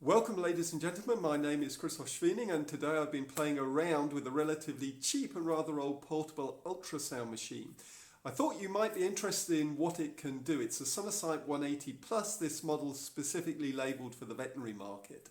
Welcome ladies and gentlemen, my name is Chris Schweening and today I've been playing around with a relatively cheap and rather old portable ultrasound machine. I thought you might be interested in what it can do. It's a Somerset 180 Plus, this model specifically labelled for the veterinary market.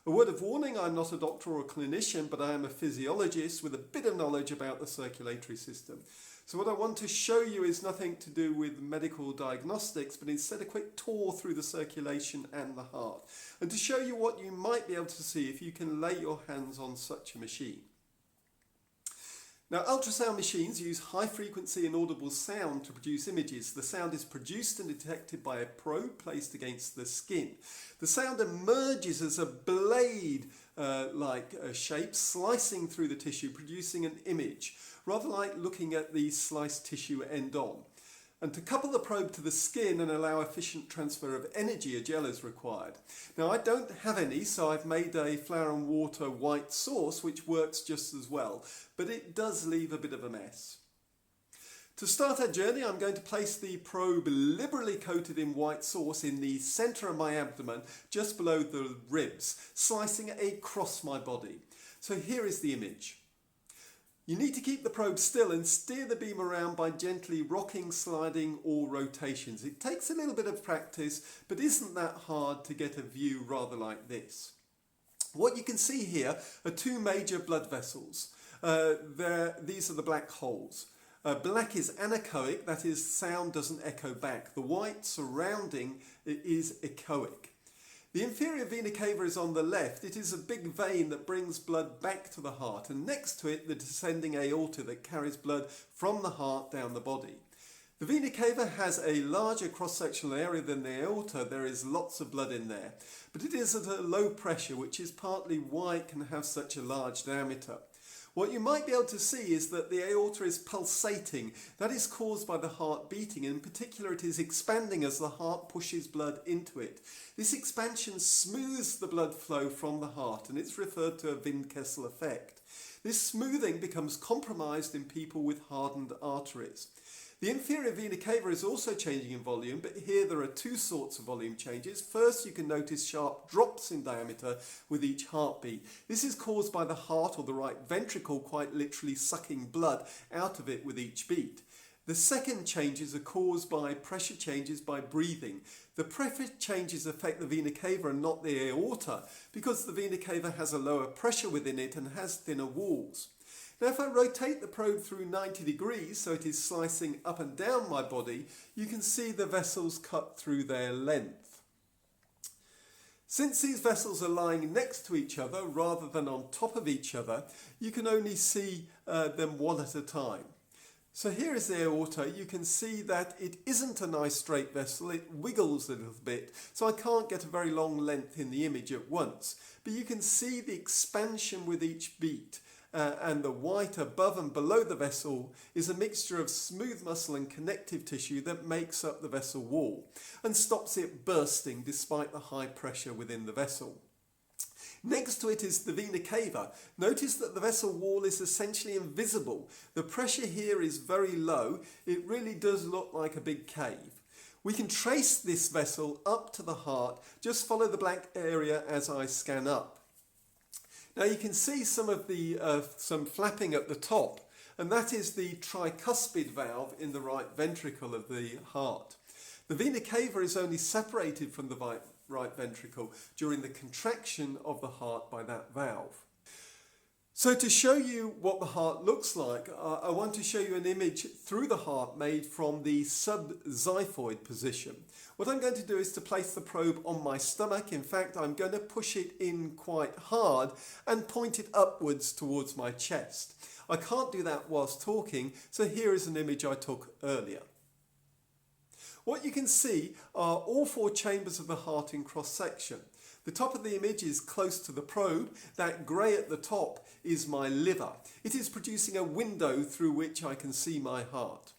A word of warning, I'm not a doctor or a clinician, but I am a physiologist with a bit of knowledge about the circulatory system. So what I want to show you is nothing to do with medical diagnostics, but instead a quick tour through the circulation and the heart, and to show you what you might be able to see if you can lay your hands on such a machine. Now, ultrasound machines use high frequency and audible sound to produce images. The sound is produced and detected by a probe placed against the skin. The sound emerges as a blade-like shape slicing through the tissue, producing an image, rather like looking at the sliced tissue end on. And to couple the probe to the skin and allow efficient transfer of energy, a gel is required. Now, I don't have any, so I've made a flour and water white sauce, which works just as well, but it does leave a bit of a mess. To start our journey, I'm going to place the probe liberally coated in white sauce in the centre of my abdomen, just below the ribs, slicing across my body. So here is the image. You need to keep the probe still and steer the beam around by gently rocking, sliding or rotations. It takes a little bit of practice, but isn't that hard to get a view rather like this. What you can see here are two major blood vessels. These are the black holes. Black is anechoic, that is, sound doesn't echo back. The white surrounding is echoic. The inferior vena cava is on the left. It is a big vein that brings blood back to the heart, and next to it the descending aorta that carries blood from the heart down the body. The vena cava has a larger cross-sectional area than the aorta. There is lots of blood in there, but it is at a low pressure, which is partly why it can have such a large diameter. What you might be able to see is that the aorta is pulsating. That is caused by the heart beating, and in particular it is expanding as the heart pushes blood into it. This expansion smooths the blood flow from the heart, and it's referred to a Wind-Kessel effect. This smoothing becomes compromised in people with hardened arteries. The inferior vena cava is also changing in volume, but here there are two sorts of volume changes. First, you can notice sharp drops in diameter with each heartbeat. This is caused by the heart or the right ventricle quite literally sucking blood out of it with each beat. The second changes are caused by pressure changes by breathing. The pressure changes affect the vena cava and not the aorta because the vena cava has a lower pressure within it and has thinner walls. Now, if I rotate the probe through 90 degrees, so it is slicing up and down my body, you can see the vessels cut through their length. Since these vessels are lying next to each other rather than on top of each other, you can only see them one at a time. So here is the aorta. You can see that it isn't a nice straight vessel, it wiggles a little bit, so I can't get a very long length in the image at once. But you can see the expansion with each beat. And the white above and below the vessel is a mixture of smooth muscle and connective tissue that makes up the vessel wall and stops it bursting despite the high pressure within the vessel. Next to it is the vena cava. Notice that the vessel wall is essentially invisible. The pressure here is very low. It really does look like a big cave. We can trace this vessel up to the heart. Just follow the black area as I scan up. Now you can see some of the some flapping at the top, and that is the tricuspid valve in the right ventricle of the heart. The vena cava is only separated from the right ventricle during the contraction of the heart by that valve. So to show you what the heart looks like, I want to show you an image through the heart made from the subxiphoid position. What I'm going to do is to place the probe on my stomach. In fact, I'm going to push it in quite hard and point it upwards towards my chest. I can't do that whilst talking, so here is an image I took earlier. What you can see are all four chambers of the heart in cross-section. The top of the image is close to the probe. That grey at the top is my liver. It is producing a window through which I can see my heart.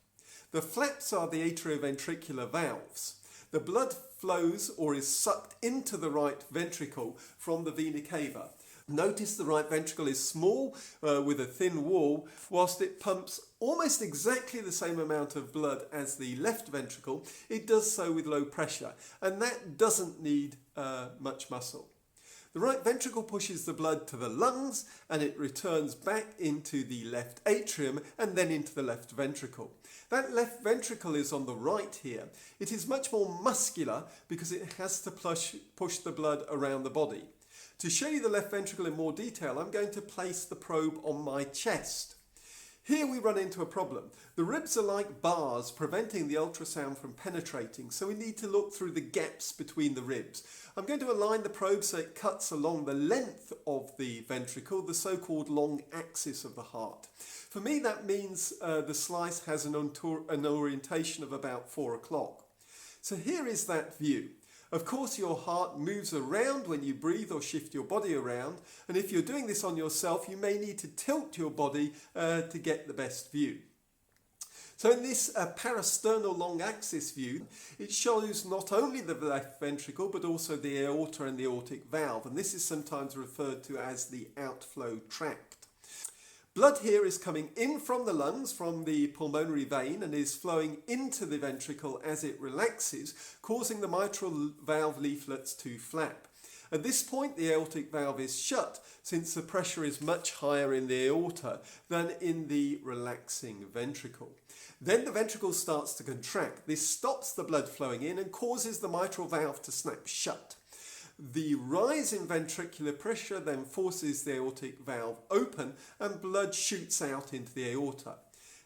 The flaps are the atrioventricular valves. The blood flows or is sucked into the right ventricle from the vena cava. Notice the right ventricle is small with a thin wall, whilst it pumps almost exactly the same amount of blood as the left ventricle. It does so with low pressure, and that doesn't need much muscle. The right ventricle pushes the blood to the lungs and it returns back into the left atrium and then into the left ventricle. That left ventricle is on the right here. It is much more muscular because it has to push the blood around the body. To show you the left ventricle in more detail, I'm going to place the probe on my chest. Here we run into a problem. The ribs are like bars preventing the ultrasound from penetrating, so we need to look through the gaps between the ribs. I'm going to align the probe so it cuts along the length of the ventricle, the so-called long axis of the heart. For me, that means the slice has an orientation of about 4 o'clock. So here is that view. Of course, your heart moves around when you breathe or shift your body around, and if you're doing this on yourself, you may need to tilt your body to get the best view. So in this parasternal long axis view, it shows not only the left ventricle but also the aorta and the aortic valve, and this is sometimes referred to as the outflow tract. Blood here is coming in from the lungs, from the pulmonary vein, and is flowing into the ventricle as it relaxes, causing the mitral valve leaflets to flap. At this point, the aortic valve is shut, since the pressure is much higher in the aorta than in the relaxing ventricle. Then the ventricle starts to contract. This stops the blood flowing in and causes the mitral valve to snap shut. The rise in ventricular pressure then forces the aortic valve open and blood shoots out into the aorta.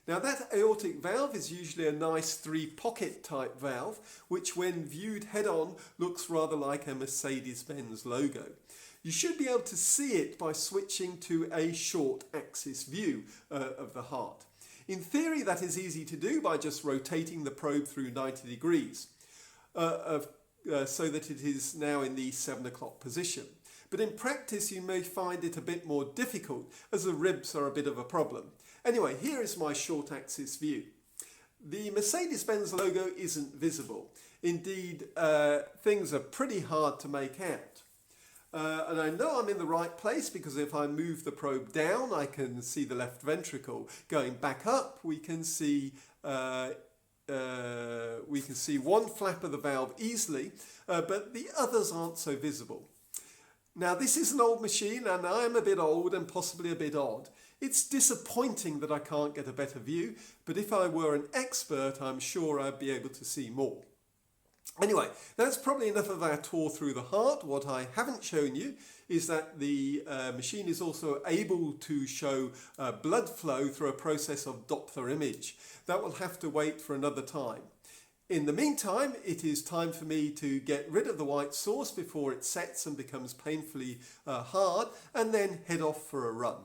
Now that aortic valve is usually a nice 3-pocket type valve, which when viewed head-on looks rather like a Mercedes-Benz logo. You should be able to see it by switching to a short axis view of the heart. In theory, that is easy to do by just rotating the probe through 90 degrees. So that it is now in the 7 o'clock position. But in practice you may find it a bit more difficult as the ribs are a bit of a problem. Anyway, here is my short axis view. The Mercedes-Benz logo isn't visible. Indeed, things are pretty hard to make out. And I know I'm in the right place because if I move the probe down I can see the left ventricle. Going back up we can see one flap of the valve easily, but the others aren't so visible. Now this is an old machine and I am a bit old and possibly a bit odd. It's disappointing that I can't get a better view, but if I were an expert I'm sure I'd be able to see more. Anyway, that's probably enough of our tour through the heart. What I haven't shown you is that the machine is also able to show blood flow through a process of Doppler image. That will have to wait for another time. In the meantime, it is time for me to get rid of the white sauce before it sets and becomes painfully hard, and then head off for a run.